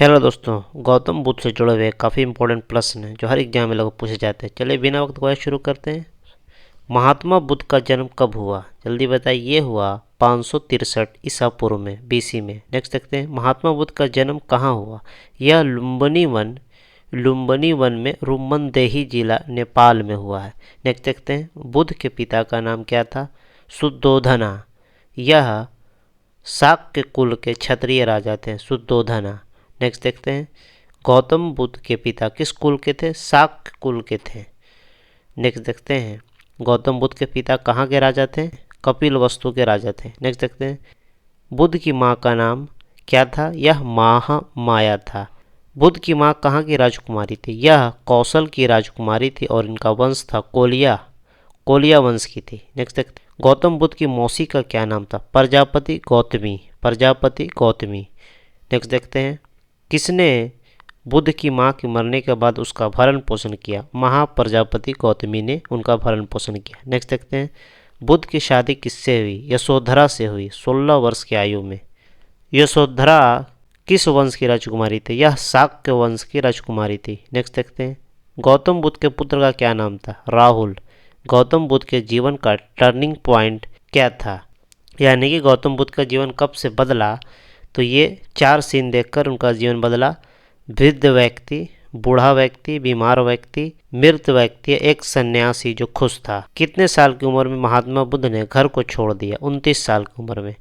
Hello दोस्तों, गौतम बुद्ध से जुड़े हुए काफ़ी इंपॉर्टेंट प्रश्न हैं जो हर एग्जाम में लगभग पूछे जाते हैं। चलिए बिना वक्त गवाए शुरू करते हैं। महात्मा बुद्ध का जन्म कब हुआ? जल्दी बताइए। ये हुआ 563 ईसा पूर्व में, बीसी में। नेक्स्ट देखते हैं, महात्मा बुद्ध का जन्म कहाँ हुआ? यह लुम्बिनी वन में रुमनदेही जिला नेपाल में हुआ है। नेक्स्ट देखते हैं, बुद्ध के पिता का नाम क्या था? शुद्धोधना। यह शाक्य कुल के क्षत्रिय राजा थे, शुद्धोधना। नेक्स्ट देखते हैं, गौतम बुद्ध के पिता किस कुल के थे? शाक्य कुल के थे। नेक्स्ट देखते हैं, गौतम बुद्ध के पिता कहाँ के राजा थे? कपिल वस्तु के राजा थे। नेक्स्ट देखते हैं, बुद्ध की माँ का नाम क्या था? यह महामाया था। बुद्ध की माँ कहाँ की राजकुमारी थी? यह कौशल की राजकुमारी थी और इनका वंश था कोलिया वंश की थी। नेक्स्ट देखते हैं, गौतम बुद्ध की मौसी का क्या नाम था? प्रजापति गौतमी। नेक्स्ट देखते हैं, किसने बुद्ध की माँ के मरने के बाद उसका भरण पोषण किया? महाप्रजापति गौतमी ने उनका भरण पोषण किया। नेक्स्ट देखते हैं, बुद्ध की शादी किससे हुई? यशोधरा से हुई, 16 वर्ष की आयु में। यशोधरा किस वंश की राजकुमारी थी? यह शाक्य वंश की राजकुमारी थी। नेक्स्ट देखते हैं, गौतम बुद्ध के पुत्र का क्या नाम था? राहुल। गौतम बुद्ध के जीवन का टर्निंग पॉइंट क्या था? यानी कि गौतम बुद्ध का जीवन कब से बदला? तो ये 4 सीन देखकर उनका जीवन बदला। वृद्ध व्यक्ति, बूढ़ा व्यक्ति, बीमार व्यक्ति, मृत व्यक्ति, एक सन्यासी जो खुश था। कितने साल की उम्र में महात्मा बुद्ध ने घर को छोड़ दिया? 29 साल की उम्र में।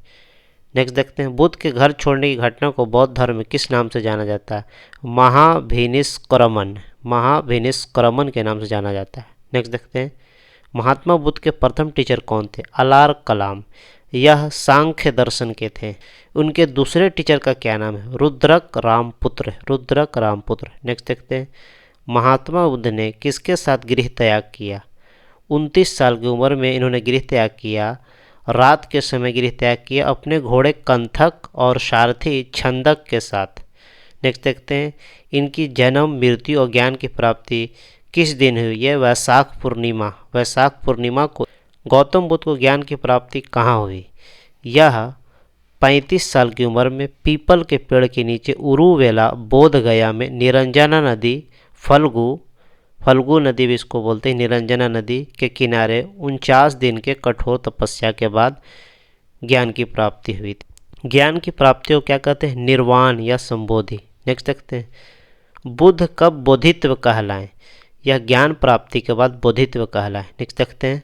नेक्स्ट देखते हैं, बुद्ध के घर छोड़ने की घटना को बौद्ध धर्म में किस नाम से जाना जाता है? महाभिनिष्क्रमण के नाम से जाना जाता है। नेक्स्ट देखते हैं, महात्मा बुद्ध के प्रथम टीचर कौन थे? अलार कलाम। यह सांख्य दर्शन के थे। उनके दूसरे टीचर का क्या नाम है? रुद्रक रामपुत्र। नेक्स्ट देखते हैं, महात्मा बुद्ध ने किसके साथ गृह त्याग किया? 29 साल की उम्र में इन्होंने गृह त्याग किया। रात के समय गृह त्याग किया अपने घोड़े कंथक और सारथी छंदक के साथ। नेक्स्ट देखते हैं, इनकी जन्म, मृत्यु और ज्ञान की प्राप्ति किस दिन हुई है? वैशाख पूर्णिमा को। गौतम बुद्ध को ज्ञान की प्राप्ति कहाँ हुई? यह 35 साल की उम्र में पीपल के पेड़ के नीचे उरुवेला बोध गया में निरंजना नदी, फल्गु नदी भी इसको बोलते हैं, निरंजना नदी के किनारे 49 दिन के कठोर तपस्या के बाद ज्ञान की प्राप्ति हुई थी। ज्ञान की प्राप्ति को क्या कहते हैं? निर्वाण या संबोधि। नेक्स्ट देखते हैं, बुद्ध कब बोधित्व कहलाए? यह ज्ञान प्राप्ति के बाद बोधित्व कहलाए। नेक्स्ट देखते हैं,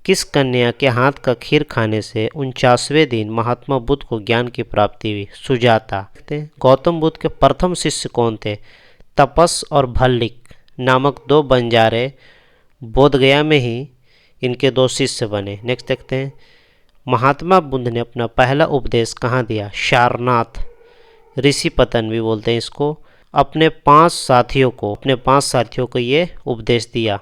किस कन्या के हाथ का खीर खाने से 49वें दिन महात्मा बुद्ध को ज्ञान की प्राप्ति हुई? सुजाता। गौतम बुद्ध के प्रथम शिष्य कौन थे? तपस और भल्लिक नामक 2 बंजारे बोधगया में ही इनके 2 शिष्य बने। नेक्स्ट देखते हैं, महात्मा बुद्ध ने अपना पहला उपदेश कहाँ दिया? सारनाथ, ऋषिपतन भी बोलते हैं इसको। अपने 5 साथियों को ये उपदेश दिया।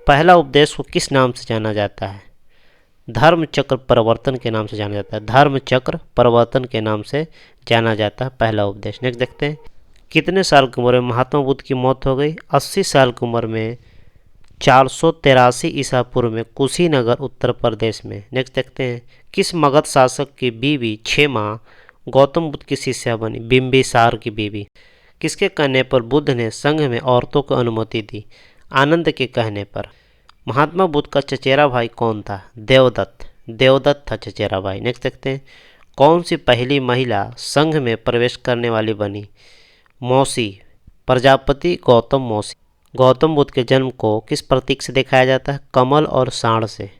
पहला उपदेश को किस नाम से जाना जाता है? धर्म चक्र परिवर्तन के नाम से जाना जाता है। पहला उपदेश। नेक्स्ट देखते हैं, कितने साल की उम्र में महात्मा बुद्ध की मौत हो गई? 80 साल की उम्र में 483 ईसा पूर्व में कुशीनगर उत्तर प्रदेश में। नेक्स्ट देखते हैं, किस मगध शासक की बीवी क्षेमा गौतम बुद्ध की शिष्या बनी? बिंबिसार की बीवी। किसके कहने पर बुद्ध ने संघ में औरतों को अनुमति दी? आनंद के कहने पर। महात्मा बुद्ध का चचेरा भाई कौन था? देवदत्त था चचेरा भाई। नेक्स्ट देखते हैं, कौन सी पहली महिला संघ में प्रवेश करने वाली बनी? मौसी, प्रजापति गौतम मौसी। गौतम बुद्ध के जन्म को किस प्रतीक से दिखाया जाता है? कमल और सांड से।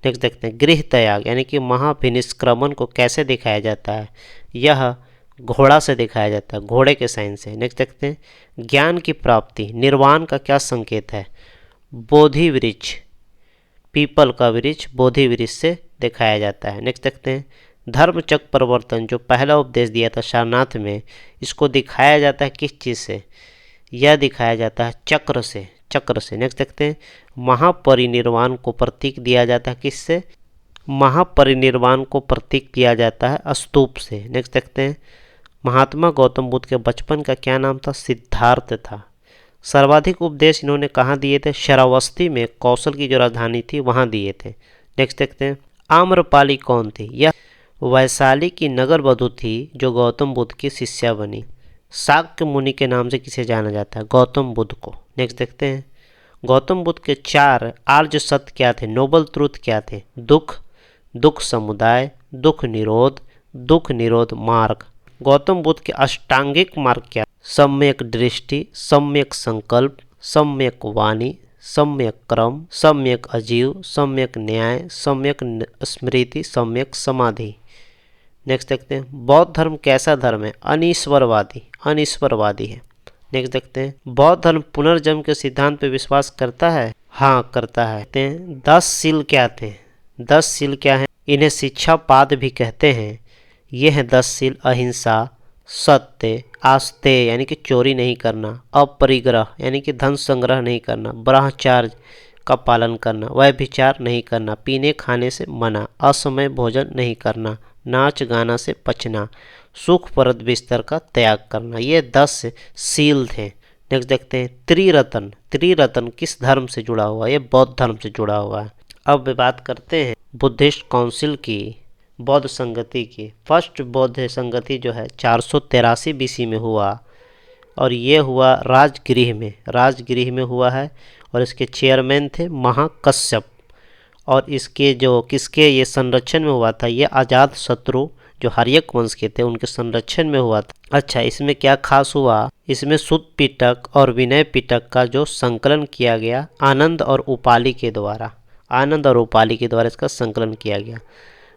नेक्स्ट देखते हैं, गृह त्याग यानी कि महाभिनिष्क्रमण को कैसे दिखाया जाता है? यह घोड़ा से दिखाया जाता है, घोड़े के साइन से। नेक्स्ट देखते हैं, ज्ञान की प्राप्ति, निर्वाण का क्या संकेत है? बोधि वृक्ष, पीपल का वृक्ष बोधि वृक्ष से दिखाया जाता है। नेक्स्ट देखते हैं, धर्म चक्र परिवर्तन जो पहला उपदेश दिया था सारनाथ में, इसको दिखाया जाता है किस चीज़ से? यह दिखाया जाता है चक्र से। नेक्स्ट देखते हैं, महापरिनिर्वाण को प्रतीक दिया जाता है किससे? महापरिनिर्वाण को प्रतीक दिया जाता है स्तूप से। नेक्स्ट देखते हैं, महात्मा गौतम बुद्ध के बचपन का क्या नाम था? सिद्धार्थ था। सर्वाधिक उपदेश इन्होंने कहाँ दिए थे? श्रावस्ती में, कौशल की जो राजधानी थी वहाँ दिए थे। नेक्स्ट देखते हैं, आम्रपाली कौन थी? यह वैशाली की नगर वधू थी जो गौतम बुद्ध की शिष्या बनी। शाक्य मुनि के नाम से किसे जाना जाता है? गौतम बुद्ध को। नेक्स्ट देखते हैं, गौतम बुद्ध के 4 आर्य सत्य क्या थे? नोबल ट्रूथ क्या थे? दुख, दुख समुदाय, दुख निरोध मार्ग। गौतम बुद्ध के अष्टांगिक मार्ग क्या? सम्यक दृष्टि, सम्यक संकल्प, सम्यक वाणी, सम्यक क्रम, सम्यक अजीव, सम्यक न्याय, सम्यक स्मृति, सम्यक समाधि। नेक्स्ट देखते हैं, बौद्ध धर्म कैसा धर्म है? अनिश्वरवादी है। नेक्स्ट देखते हैं, बौद्ध धर्म पुनर्जन्म के सिद्धांत पर विश्वास करता है? हाँ, करता है। 10 सील क्या थे? 10 सील क्या है? इन्हें शिक्षा पाद भी कहते हैं। ये हैं 10 सील: अहिंसा, सत्य, आस्तेय यानी कि चोरी नहीं करना, अपरिग्रह यानी कि धन संग्रह नहीं करना, ब्रह्मचार्य का पालन करना, व्यभिचार नहीं करना, पीने खाने से मना, असमय भोजन नहीं करना, नाच गाना से बचना, सुखप्रद बिस्तर का त्याग करना। ये 10 सील थे। नेक्स्ट देखते हैं, त्रिरत्न किस धर्म से जुड़ा हुआ है? ये बौद्ध धर्म से जुड़ा हुआ है। अब बात करते हैं बुद्धिस्ट काउंसिल की, बौद्ध संगति की। फर्स्ट बौद्ध संगति जो है 483 बीसी में हुआ और ये हुआ राजगृह में हुआ है और इसके चेयरमैन थे महाकश्यप। और इसके जो किसके ये संरक्षण में हुआ था? ये अजात शत्रु जो हर्यक वंश के थे उनके संरक्षण में हुआ था। अच्छा, इसमें क्या खास हुआ? इसमें सुत्त पिटक और विनय पिटक का जो संकलन किया गया आनंद और उपाली के द्वारा इसका संकलन किया गया।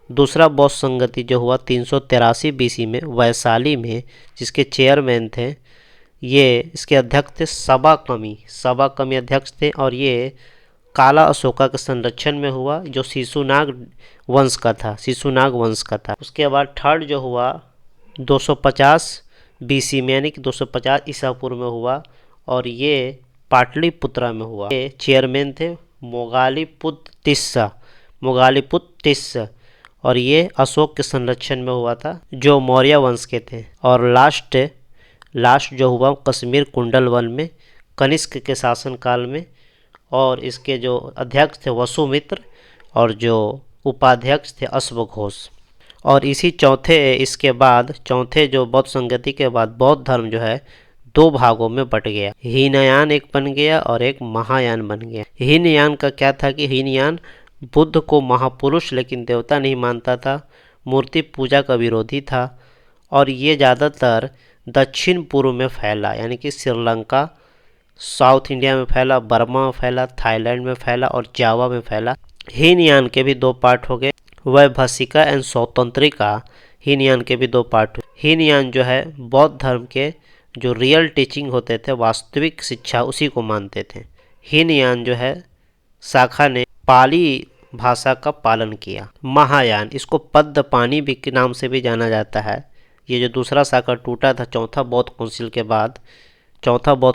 दूसरा बौद्ध संगति जो हुआ 383 बीसी में वैशाली में, जिसके चेयरमैन थे ये, इसके अध्यक्ष थे सबा कमी अध्यक्ष थे और ये काला अशोका के संरक्षण में हुआ जो शिशुनाग वंश का था। उसके बाद थर्ड जो हुआ 250 बीसी में यानी कि 250 ईसा पूर्व में हुआ और ये पाटलिपुत्रा में हुआ। ये चेयरमैन थे मोगालीपुत्र तिस्सा और ये अशोक के संरक्षण में हुआ था जो मौर्य वंश के थे। और लास्ट जो हुआ कश्मीर कुंडल वन में कनिष्क के शासनकाल में और इसके जो अध्यक्ष थे वसुमित्र और जो उपाध्यक्ष थे अश्वघोष। और इसी चौथे जो बौद्ध संगति के बाद बौद्ध धर्म जो है 2 भागों में बट गया। हीनयान एक बन गया और एक महायान बन गया। हीनयान का क्या था कि हीनयान बुद्ध को महापुरुष लेकिन देवता नहीं मानता था, मूर्ति पूजा का विरोधी था और ये ज़्यादातर दक्षिण पूर्व में फैला यानी कि श्रीलंका, साउथ इंडिया में फैला, बर्मा में फैला, थाईलैंड में फैला और जावा में फैला। हीनयान के भी 2 पार्ट हो गए, वैभाषिका एंड स्वतंत्रिका। हीनयान के भी 2 पार्ट हुए। हीनयान जो है बौद्ध धर्म के जो रियल टीचिंग होते थे, वास्तविक शिक्षा, उसी को मानते थे। हीनयान जो है शाखा ने पाली भाषा का पालन किया। महायान, इसको पद्म पानी भी के नाम से भी जाना जाता है। ये जो दूसरा शाखा टूटा था चौथा बौद्ध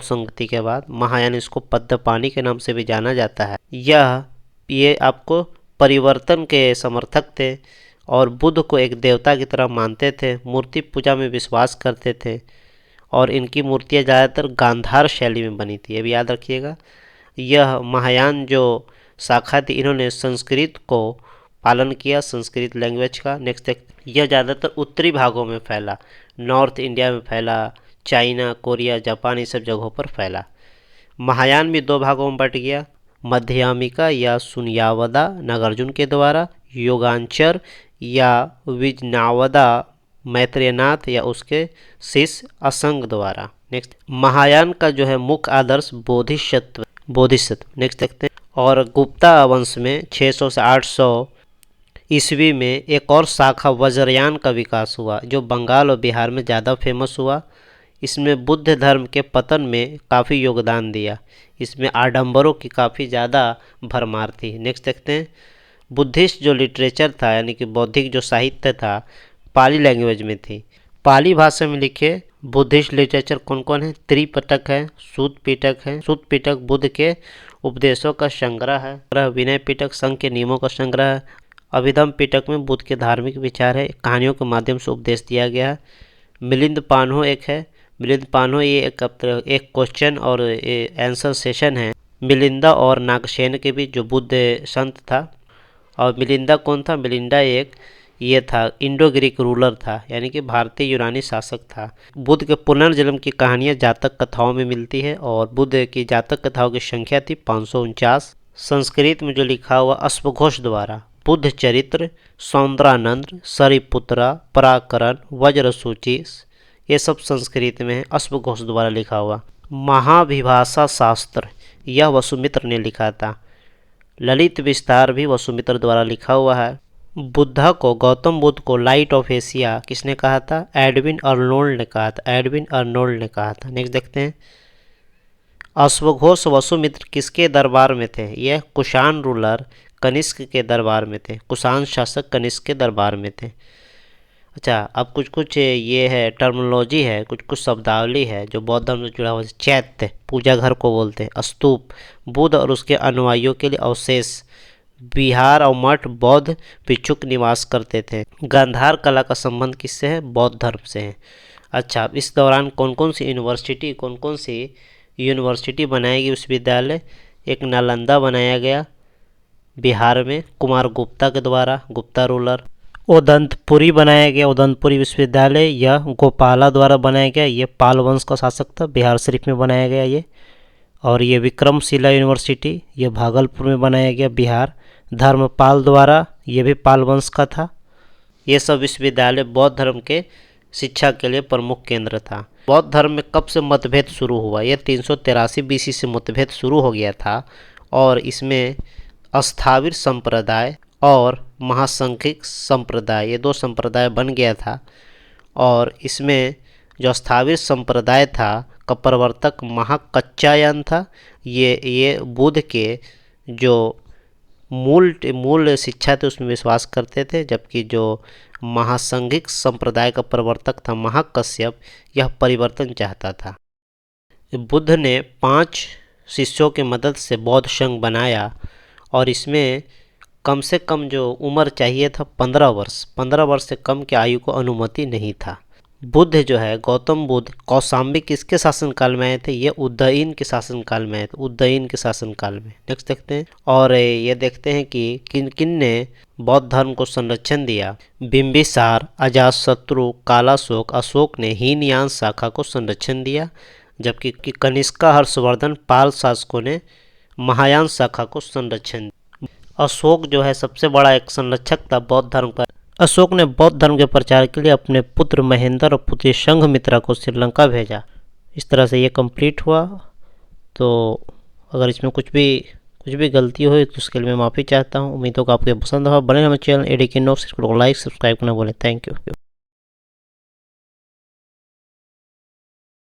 संगति के बाद, महायान इसको पद्म पानी के नाम से भी जाना जाता है। ये आपको परिवर्तन के समर्थक थे और बुद्ध को एक देवता की तरह मानते थे, मूर्ति पूजा में विश्वास करते थे और इनकी मूर्तियाँ ज़्यादातर गांधार शैली में बनी थी, ये भी याद रखिएगा। यह महायान जो शाखा थी इन्होंने संस्कृत को पालन किया, संस्कृत लैंग्वेज का। नेक्स्ट यह ज़्यादातर उत्तरी भागों में फैला, नॉर्थ इंडिया में फैला, चाइना, कोरिया, जापान ये सब जगहों पर फैला। महायान भी 2 भागों में बट गया, मध्ययामिका या शून्यावदा नागार्जुन के द्वारा, योगांचर या विजनावदा मैत्रेयनाथ या उसके शिष्य असंग द्वारा। नेक्स्ट महायान का जो है मुख्य आदर्श बोधिसत्व। नेक्स्ट देखते हैं। और गुप्ता वंश में 600 से 800 ईस्वी में एक और शाखा वज्रयान का विकास हुआ जो बंगाल और बिहार में ज़्यादा फेमस हुआ। इसमें बुद्ध धर्म के पतन में काफ़ी योगदान दिया। इसमें आडंबरों की काफ़ी ज़्यादा भरमार थी। नेक्स्ट देखते हैं। बुद्धिस्ट जो लिटरेचर था यानी कि बौद्धिक जो साहित्य था पाली लैंग्वेज में थी। पाली भाषा में लिखे बुद्धिस्ट लिटरेचर कौन कौन है? त्रिपिटक है, सुत्त पिटक बुद्ध के उपदेशों का संग्रह है, विनय पिटक संघ के नियमों का संग्रह है, अभिधम पिटक में बुद्ध के धार्मिक विचार है, कहानियों के माध्यम से उपदेश दिया गया है। मिलिंद पान्हो एक है। मिलिंद पान्हो ये एक क्वेश्चन और आंसर सेशन है मिलिंदा और नागसेन के बीच जो बुद्ध संत था। और मिलिंदा कौन था? मिलिंदा एक ये था इंडो ग्रीक रूलर था, यानी कि भारतीय यूनानी शासक था। बुद्ध के पुनर्जन्म की कहानियाँ जातक कथाओं में मिलती है और बुद्ध की जातक कथाओं की संख्या थी 549। संस्कृत में जो लिखा हुआ अश्वघोष द्वारा बुद्ध चरित्र, सौंदरानंद, सरिपुत्रा, पराकरण, वज्रसूची, ये सब संस्कृत में है, अश्वघोष द्वारा लिखा हुआ। महाभिभाषा शास्त्र यह वसुमित्र ने लिखा था। ललित विस्तार भी वसुमित्र द्वारा लिखा हुआ है। बुद्धा को, गौतम बुद्ध को लाइट ऑफ एशिया किसने कहा था? एडविन अर्नोल्ड ने कहा था। एडविन अर्नोल्ड ने कहा था। नेक्स्ट देखते हैं, अश्वघोष वसुमित्र किसके दरबार में थे? यह कुषाण रूलर कनिष्क के दरबार में थे। कुषाण शासक कनिष्क के दरबार में थे। अच्छा, अब कुछ कुछ ये है टर्मिनोलॉजी है, कुछ कुछ शब्दावली है जो बौद्ध धर्म से जुड़ा हुआ है। चैत्य पूजा घर को बोलते हैं। स्तूप बुद्ध और उसके अनुयायियों के लिए अवशेष। बिहार और मठ बौद्ध भिक्षुक निवास करते थे। गांधार कला का संबंध किससे है? बौद्ध धर्म से है। अच्छा, इस दौरान कौन कौन सी यूनिवर्सिटी बनाई गई? विश्वविद्यालय एक नालंदा बनाया गया बिहार में कुमार गुप्ता के द्वारा, गुप्ता रूलर। उदंतपुरी बनाया गया, उदंतपुरी विश्वविद्यालय, यह गोपाला द्वारा बनाया गया, ये पाल वंश का शासक था, बिहार शरीफ में बनाया गया ये। और ये विक्रमशिला यूनिवर्सिटी, ये भागलपुर में बनाया गया बिहार, धर्मपाल द्वारा, ये भी पाल वंश का था। ये सब विश्वविद्यालय बौद्ध धर्म के शिक्षा के लिए प्रमुख केंद्र था। बौद्ध धर्म में कब से मतभेद शुरू हुआ? यह 383 BC से मतभेद शुरू हो गया था और इसमें स्थाविर संप्रदाय और महासंघिक संप्रदाय, ये दो संप्रदाय बन गया था। और इसमें जो स्थाविर संप्रदाय था का प्रवर्तक महाकच्चायन था। ये बुद्ध के जो मूल शिक्षा थे उसमें विश्वास करते थे, जबकि जो महासंघिक संप्रदाय का प्रवर्तक था महाकश्यप, यह परिवर्तन चाहता था। बुद्ध ने 5 शिष्यों की मदद से बौद्ध संघ बनाया और इसमें कम से कम जो उम्र चाहिए था 15 वर्ष, 15 वर्ष से कम की आयु को अनुमति नहीं था। बुद्ध जो है, गौतम बुद्ध कौशाम्बी किसके शासनकाल में आए थे? ये उदयन के शासनकाल में आए थे, उदयन के शासनकाल में। नेक्स्ट देखते हैं, और ये देखते हैं कि किन किन ने बौद्ध धर्म को संरक्षण दिया। बिंबिसार, अजातशत्रु, कालाशोक, अशोक ने हीनयान शाखा को संरक्षण दिया, जबकि कनिष्का, हर्षवर्धन, पाल शासकों ने महायान शाखा को संरक्षण दिया। अशोक जो है सबसे बड़ा एक संरक्षक था बौद्ध धर्म का। अशोक ने बौद्ध धर्म के प्रचार के लिए अपने पुत्र महेंद्र और पुत्री संघमित्रा को श्रीलंका भेजा। इस तरह से ये कंप्लीट हुआ। तो अगर इसमें कुछ भी गलती हुई तो उसके लिए मैं माफ़ी चाहता हूँ। उम्मीद होगा आपको पसंद होगा। बने हमारे चैनल एडी के नोट्स को लाइक सब्सक्राइब करना बोले। Thank you.